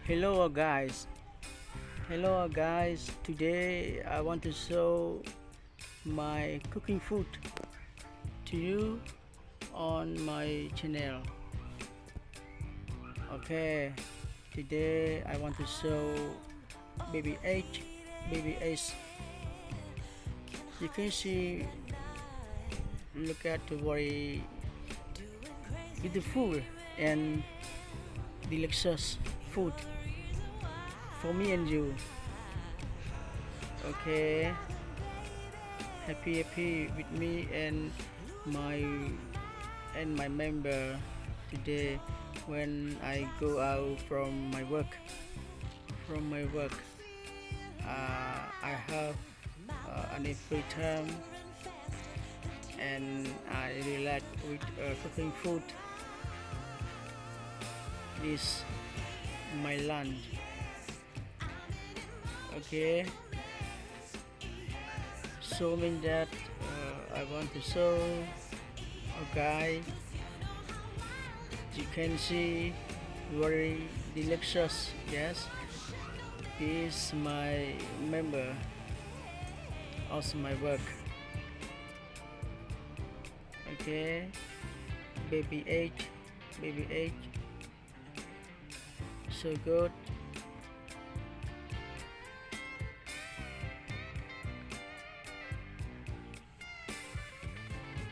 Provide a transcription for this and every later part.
Hello guys, today I want to show my cooking food to you on my channel. Okay, today I want to show baby eggs. You can see, look at the very beautiful and delicious food for me and you. Okay, happy with me my my member today when I go out from my work. I have any free time and I relax with cooking food. This my lunch. Okay, so mean that I want to show a guy. You can see very delicious. Yes, this is my member, also my work. Okay, baby egg, so good.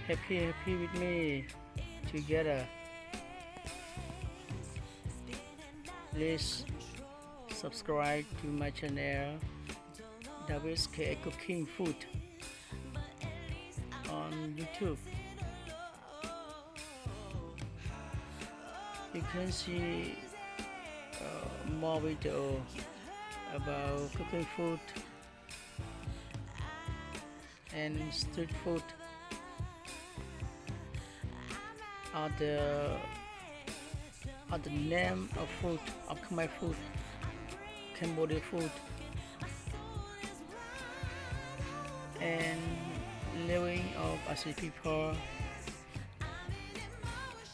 Happy with me together. Please subscribe to my channel WSK Cooking Food on YouTube. You can see more video about cooking food and street food. Are the name of food of Khmer food, Cambodia food, and living of Asi people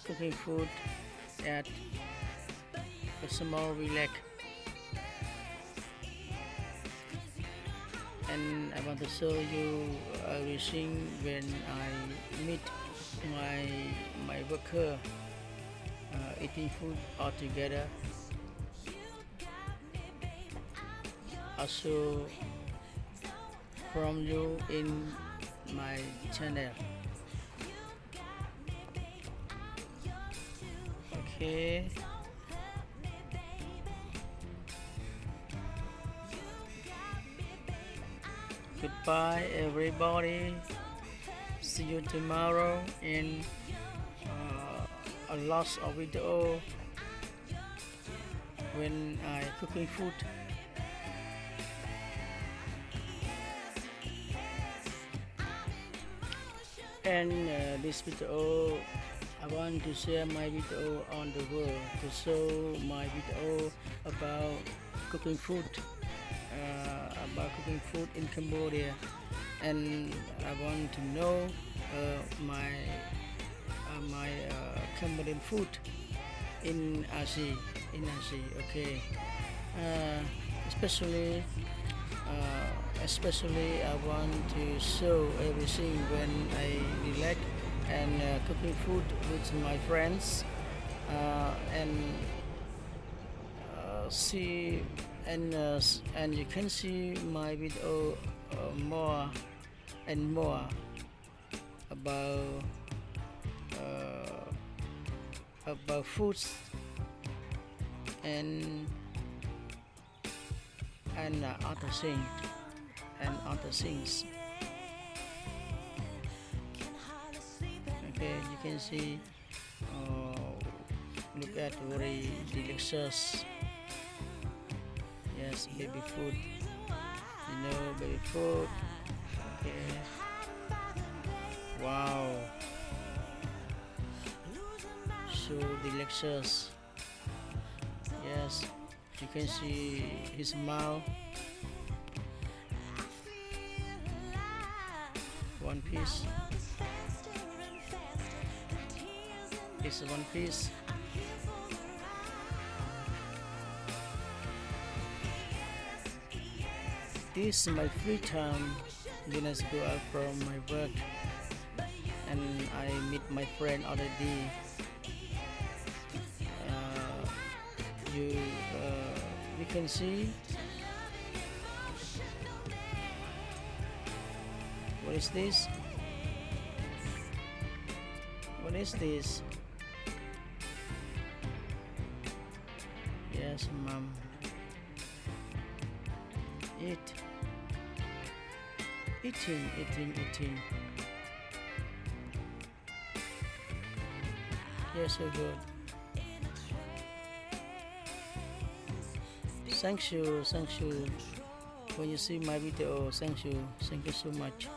cooking food at a small village. And I want to show you everything when I meet my worker eating food all together. Also from you in my channel. Okay, goodbye everybody, see you tomorrow in a lot of video when I cooking food. And this video I want to share my video on the world, to show my video about cooking food, in Cambodia. And I want to know my Cambodian food in Asia. Okay, uh, especially I want to show everything when I relax and cooking food with my friends, and see and you can see my video more and more about foods and other things. Okay, you can see, look at very delicious. Yes, baby food, baby food. Okay, wow, so delicious. Yes, you can see his mouth. One piece. It's one piece. this is my free time when I go out from my work and I meet my friend already. You you can see what is this? What is this? Yes, mom. Eat. Eating. Yes, so good. Thank you. When you see my video, thank you so much.